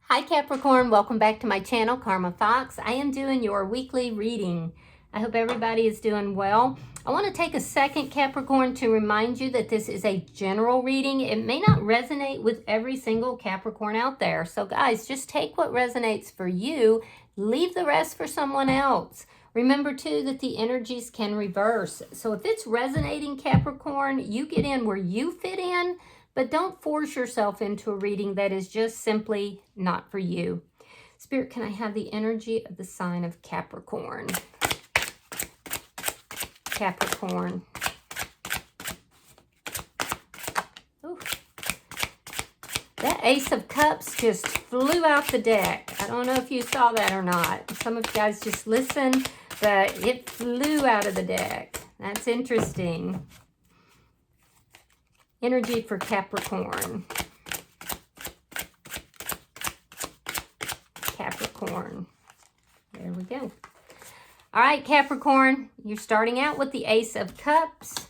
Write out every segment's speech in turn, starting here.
Hi Capricorn, welcome back to my channel, Karma Fox. I am doing your weekly reading. I hope everybody is doing well. I want to take a second, Capricorn, to remind you that this is a general reading. It may not resonate with every single Capricorn out there. So guys, just take what resonates for you, leave the rest for someone else. Remember too that the energies can reverse. So if it's resonating, Capricorn, you get in where you fit in. But don't force yourself into a reading that is just simply not for you. Spirit, can I have the energy of the sign of Capricorn? Capricorn. Ooh. That Ace of Cups just flew out the deck. I don't know if you saw that or not. Some of you guys just listened, but it flew out of the deck. That's interesting. Energy for Capricorn. Capricorn. There we go. All right, Capricorn, you're starting out with the Ace of Cups.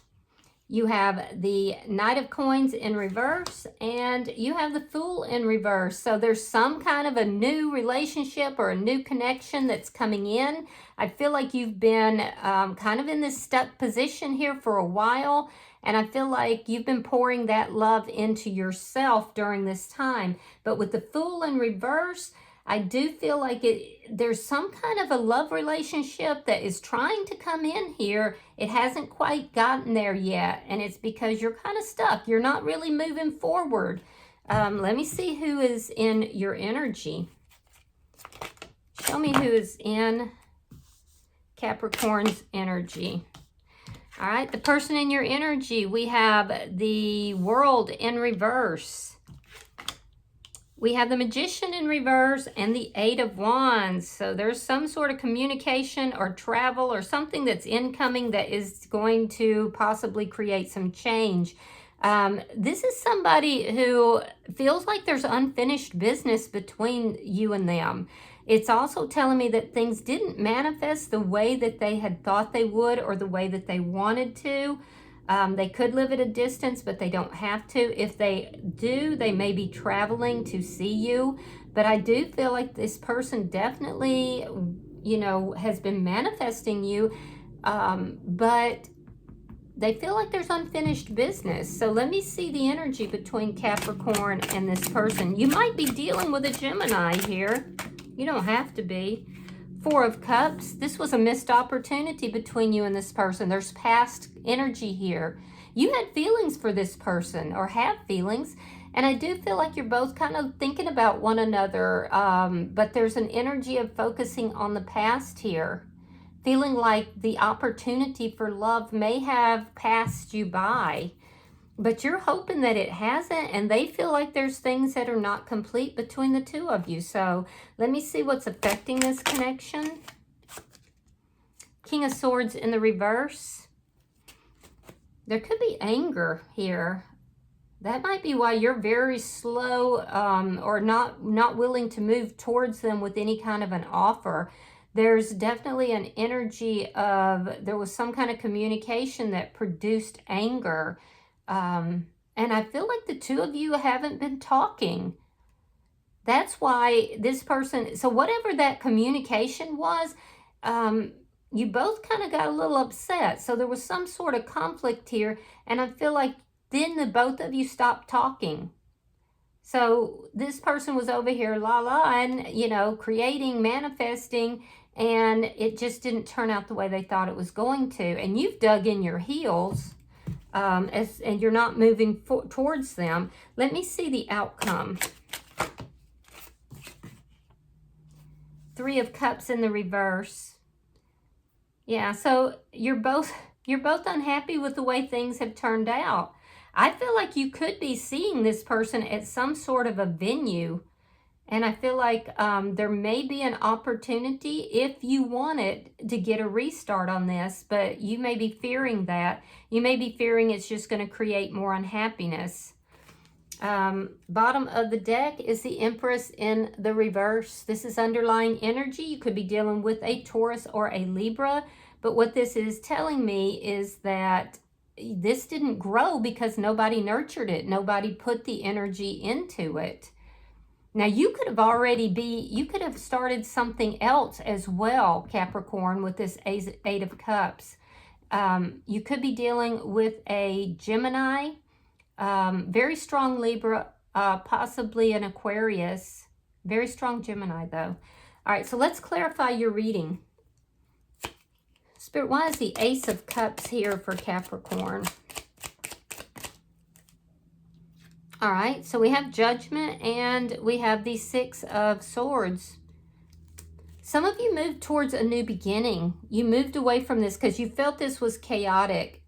You have the Knight of Coins in reverse, and you have the Fool in reverse. So there's some kind of a new relationship or a new connection that's coming in. I feel like you've been kind of in this stuck position here for a while, and I feel like you've been pouring that love into yourself during this time. But with the Fool in reverse, I do feel like there's some kind of a love relationship that is trying to come in here. It hasn't quite gotten there yet, and it's because you're kind of stuck. You're not really moving forward. Let me see who is in your energy. Show me who is in Capricorn's energy. All right, the person in your energy, we have the World in reverse. We have the Magician in reverse and the Eight of Wands. So there's some sort of communication or travel or something that's incoming that is going to possibly create some change. This is somebody who feels like there's unfinished business between you and them. It's also telling me that things didn't manifest the way that they had thought they would or the way that they wanted to. They could live at a distance, but they don't have to. If they do, they may be traveling to see you. But I do feel like this person definitely, has been manifesting you. But they feel like there's unfinished business. So let me see the energy between Capricorn and this person. You might be dealing with a Gemini here. You don't have to be. Four of Cups. This was a missed opportunity between you and this person. There's past energy here. You had feelings for this person or have feelings. And I do feel like you're both kind of thinking about one another. But there's an energy of focusing on the past here. Feeling like the opportunity for love may have passed you by. But you're hoping that it hasn't, and they feel like there's things that are not complete between the two of you. So let me see what's affecting this connection. King of Swords in the reverse. There could be anger here. That might be why you're very slow or not willing to move towards them with any kind of an offer. There's definitely an energy of there was some kind of communication that produced anger. And I feel like the two of you haven't been talking. That's why this person, so whatever that communication was, you both kind of got a little upset. So there was some sort of conflict here. And I feel like then the both of you stopped talking. So this person was over here and, creating, manifesting, and it just didn't turn out the way they thought it was going to. And you've dug in your heels. And you're not moving towards them. Let me see the outcome. Three of Cups in the reverse. Yeah, so you're both unhappy with the way things have turned out. I feel like you could be seeing this person at some sort of a venue. And I feel like there may be an opportunity, if you want it, to get a restart on this. But you may be fearing that. You may be fearing it's just going to create more unhappiness. Bottom of the deck is the Empress in the reverse. This is underlying energy. You could be dealing with a Taurus or a Libra. But what this is telling me is that this didn't grow because nobody nurtured it. Nobody put the energy into it. Now, you could have started something else as well, Capricorn, with this Eight of Cups. You could be dealing with a Gemini, very strong Libra, possibly an Aquarius. Very strong Gemini, though. All right, so let's clarify your reading. Spirit, why is the Ace of Cups here for Capricorn? All right, so we have Judgment and we have the Six of Swords. Some of you moved towards a new beginning. You moved away from this because you felt this was chaotic.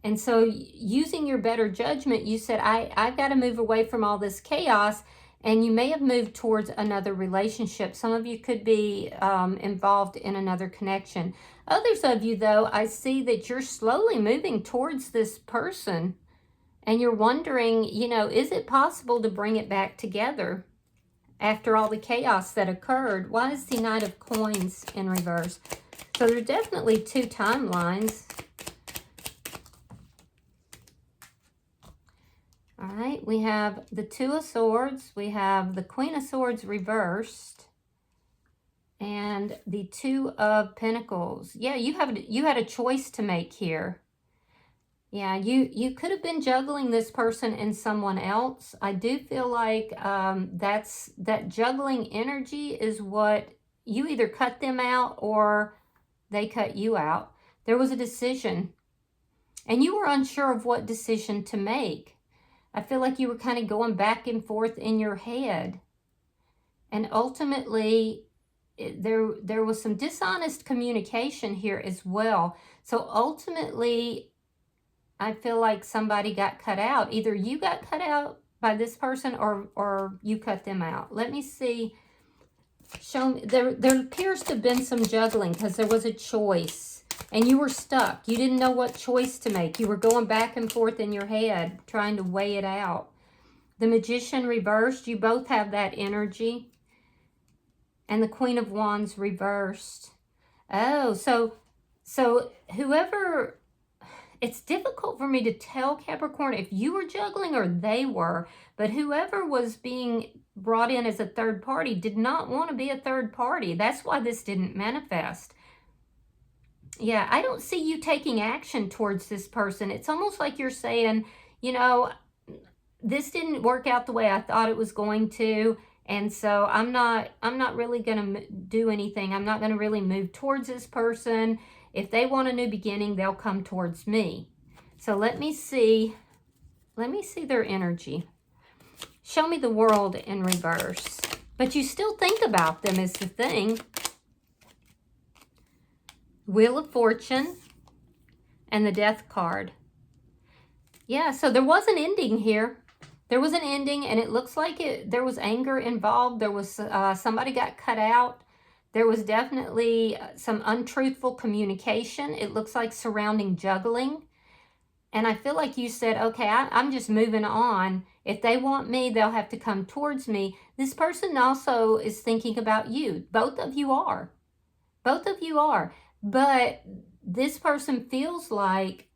And so using your better judgment, you said, I've got to move away from all this chaos. And you may have moved towards another relationship. Some of you could be involved in another connection. Others of you, though, I see that you're slowly moving towards this person. And you're wondering, you know, is it possible to bring it back together after all the chaos that occurred? Why is the Knight of Coins in reverse? So there are definitely two timelines. All right, we have the Two of Swords. We have the Queen of Swords reversed. And the Two of Pentacles. Yeah, you had a choice to make here. Yeah, you could have been juggling this person and someone else. I do feel like that juggling energy is what you either cut them out or they cut you out. There was a decision, and you were unsure of what decision to make. I feel like you were kind of going back and forth in your head, and ultimately there was some dishonest communication here as well. So ultimately, I feel like somebody got cut out. Either you got cut out by this person or you cut them out. Let me see. Show me. There appears to have been some juggling because there was a choice. And you were stuck. You didn't know what choice to make. You were going back and forth in your head trying to weigh it out. The Magician reversed. You both have that energy. And the Queen of Wands reversed. Oh, so whoever... It's difficult for me to tell, Capricorn, if you were juggling or they were, but whoever was being brought in as a third party did not want to be a third party. That's why this didn't manifest. Yeah, I don't see you taking action towards this person. It's almost like you're saying, you know, this didn't work out the way I thought it was going to, and so I'm not really going to do anything. I'm not going to really move towards this person. If they want a new beginning, they'll come towards me. So let me see their energy. Show me the World in reverse. But you still think about them is the thing. Wheel of Fortune and the Death card. Yeah, so there was an ending here. There was an ending, and it looks like there was anger involved. There was somebody got cut out. There was definitely some untruthful communication. It looks like surrounding juggling. And I feel like you said, okay, I'm just moving on. If they want me, they'll have to come towards me. This person also is thinking about you. Both of you are. Both of you are. But this person feels like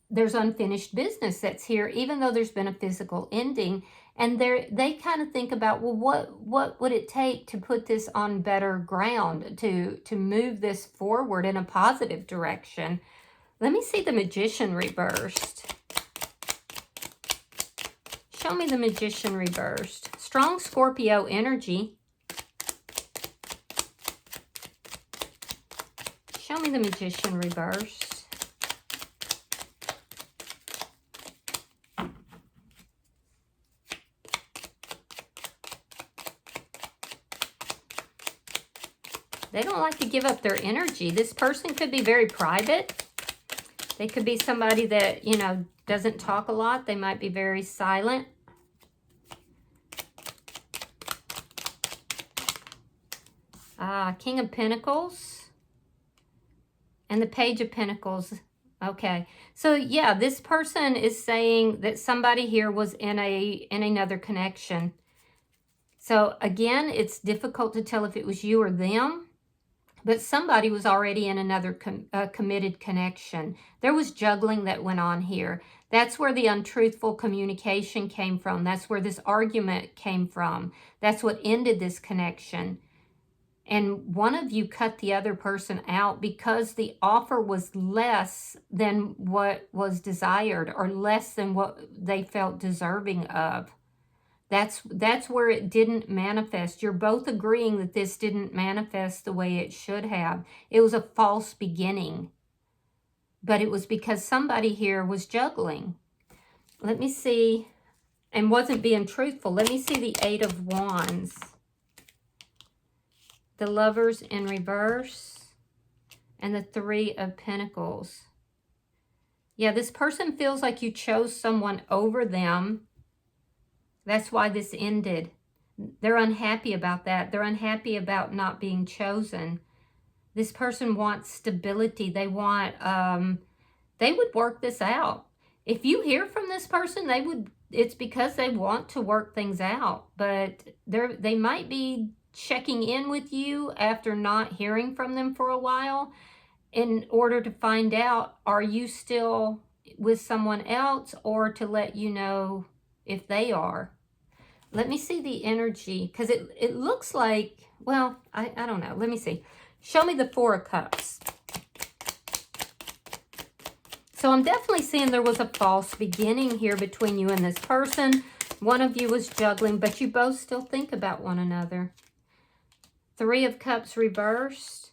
there's unfinished business that's here, even though there's been a physical ending. And they kind of think about, well, what would it take to put this on better ground, to move this forward in a positive direction? Let me see the Magician reversed. Show me the Magician reversed. Strong Scorpio energy. Show me the Magician reversed. They don't like to give up their energy. This person could be very private. They could be somebody that, you know, doesn't talk a lot. They might be very silent. King of Pentacles. And the Page of Pentacles. Okay. So, yeah, this person is saying that somebody here was in another connection. So, again, it's difficult to tell if it was you or them. But somebody was already in another committed connection. There was juggling that went on here. That's where the untruthful communication came from. That's where this argument came from. That's what ended this connection. And one of you cut the other person out because the offer was less than what was desired, or less than what they felt deserving of. That's where it didn't manifest. You're both agreeing that this didn't manifest the way it should have. It was a false beginning. But it was because somebody here was juggling. Let me see, and wasn't being truthful. Let me see the Eight of Wands. The Lovers in reverse, and the Three of Pentacles. Yeah, this person feels like you chose someone over them. That's why this ended. They're unhappy about that. They're unhappy about not being chosen. This person wants stability. They want, they would work this out. If you hear from this person, it's because they want to work things out. But they might be checking in with you after not hearing from them for a while in order to find out, are you still with someone else, or to let you know if they are. Let me see the energy, because it looks like, well, I don't know. Let me see. Show me the Four of Cups. So I'm definitely seeing there was a false beginning here between you and this person. One of you was juggling, but you both still think about one another. Three of Cups reversed.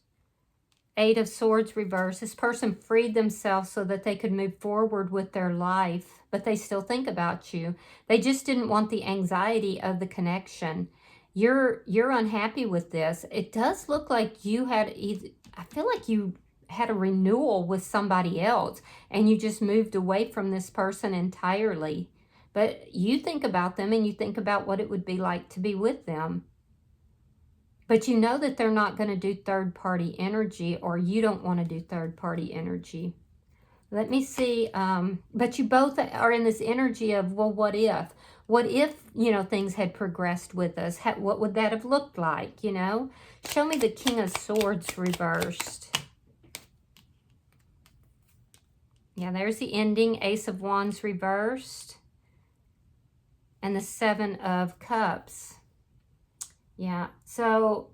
Eight of Swords reversed. This person freed themselves so that they could move forward with their life, but they still think about you. They just didn't want the anxiety of the connection. You're unhappy with this. It does look like you had I feel like you had a renewal with somebody else, and you just moved away from this person entirely. But you think about them, and you think about what it would be like to be with them. But you know that they're not going to do third-party energy, or you don't want to do third-party energy. Let me see. But you both are in this energy of, well, what if? What if, things had progressed with us? What would that have looked like, Show me the King of Swords reversed. Yeah, there's the ending. Ace of Wands reversed. And the Seven of Cups. Yeah, so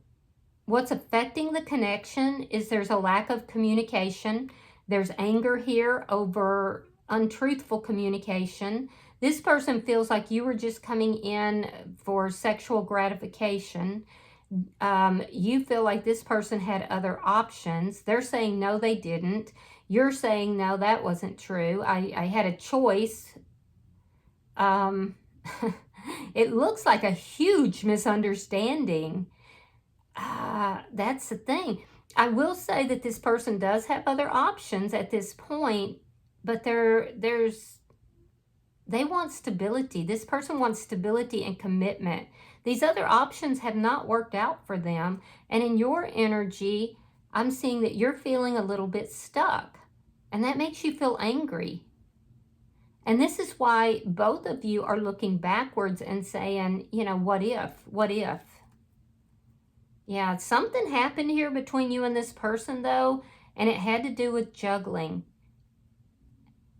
what's affecting the connection is there's a lack of communication. There's anger here over untruthful communication. This person feels like you were just coming in for sexual gratification. You feel like this person had other options. They're saying, no, they didn't. You're saying, no, that wasn't true. I had a choice. It looks like a huge misunderstanding. That's the thing. I will say that this person does have other options at this point, but they want stability. This person wants stability and commitment. These other options have not worked out for them. And in your energy, I'm seeing that you're feeling a little bit stuck. And that makes you feel angry. And this is why both of you are looking backwards and saying, what if? What if? Yeah, something happened here between you and this person, though, and it had to do with juggling.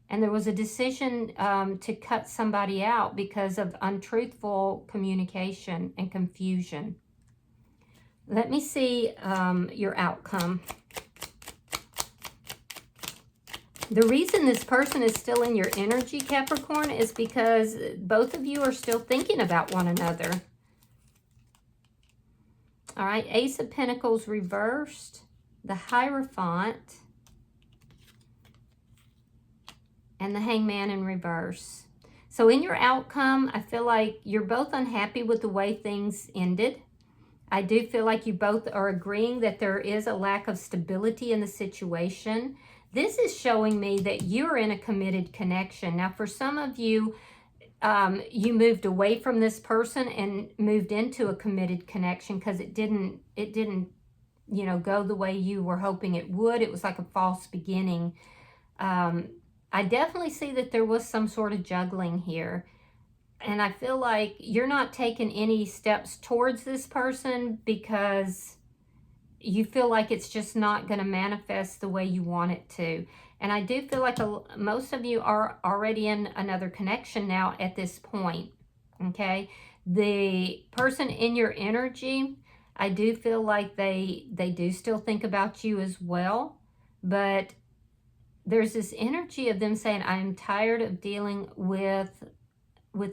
And there was a decision to cut somebody out because of untruthful communication and confusion. Let me see your outcome. The reason this person is still in your energy, Capricorn, is because both of you are still thinking about one another. All right, Ace of Pentacles reversed, the Hierophant, and the Hangman in reverse. So in your outcome, I feel like you're both unhappy with the way things ended. I do feel like you both are agreeing that there is a lack of stability in the situation. This is showing me that you're in a committed connection. Now, for some of you, you moved away from this person and moved into a committed connection because it didn't, go the way you were hoping it would. It was like a false beginning. I definitely see that there was some sort of juggling here. And I feel like you're not taking any steps towards this person because you feel like it's just not going to manifest the way you want it to. And I do feel like most of you are already in another connection now at this point, okay? The person in your energy, I do feel like they do still think about you as well, but there's this energy of them saying, I am tired of dealing with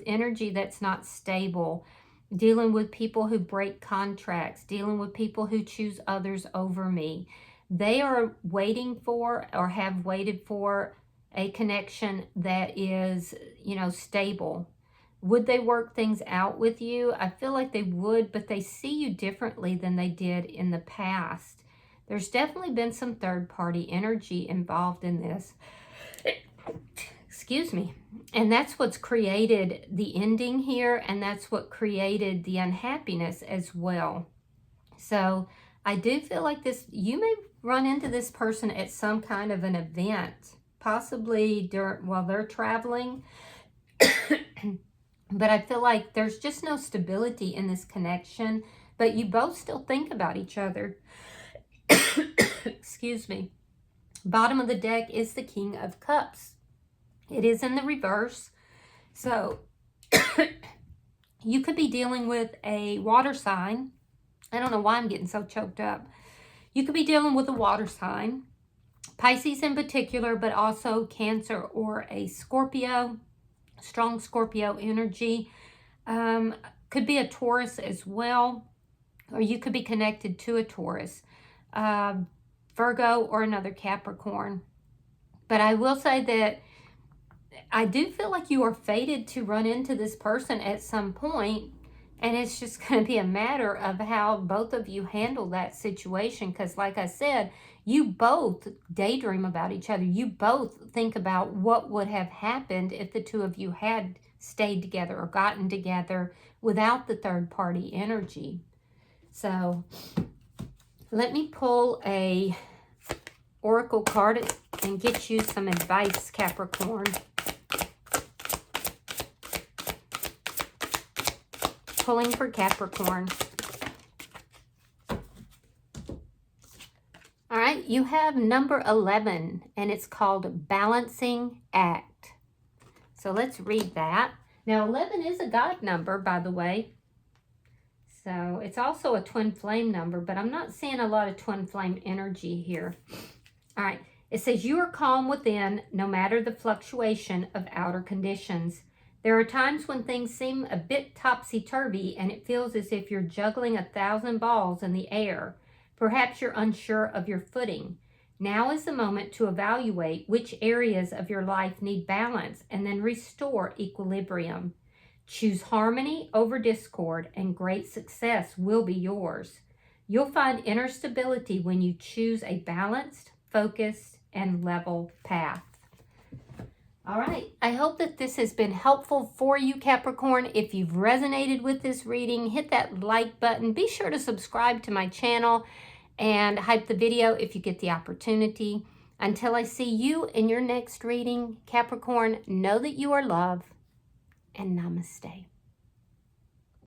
energy that's not stable, dealing with people who break contracts, dealing with people who choose others over me. They are waiting for, or have waited for, a connection that is, you know, stable. Would they work things out with you? I feel like they would, but they see you differently than they did in the past. There's definitely been some third-party energy involved in this. Excuse me. And that's what's created the ending here, and that's what created the unhappiness as well. So I do feel like this, you may run into this person at some kind of an event, possibly while they're traveling. But I feel like there's just no stability in this connection, but you both still think about each other. Excuse me. Bottom of the deck is the King of Cups. It is in the reverse. So you could be dealing with a water sign. I don't know why I'm getting so choked up. You could be dealing with a water sign, Pisces in particular, but also Cancer or a Scorpio, strong Scorpio energy. Could be a Taurus as well, or you could be connected to a Taurus, Virgo, or another Capricorn. But I will say that I do feel like you are fated to run into this person at some point, and it's just going to be a matter of how both of you handle that situation. Because like I said, you both daydream about each other. You both think about what would have happened if the two of you had stayed together or gotten together without the third-party energy. So let me pull a oracle card and get you some advice, Capricorn. Pulling for Capricorn. All right, you have number 11, and it's called Balancing Act. So let's read that. Now, 11 is a God number, by the way. So it's also a twin flame number, but I'm not seeing a lot of twin flame energy here. All right, it says, you are calm within no matter the fluctuation of outer conditions. There are times when things seem a bit topsy-turvy and it feels as if you're juggling 1,000 balls in the air. Perhaps you're unsure of your footing. Now is the moment to evaluate which areas of your life need balance and then restore equilibrium. Choose harmony over discord and great success will be yours. You'll find inner stability when you choose a balanced, focused, and level path. All right, I hope that this has been helpful for you, Capricorn. If you've resonated with this reading, hit that like button. Be sure to subscribe to my channel and hype the video if you get the opportunity. Until I see you in your next reading, Capricorn, know that you are loved, and namaste.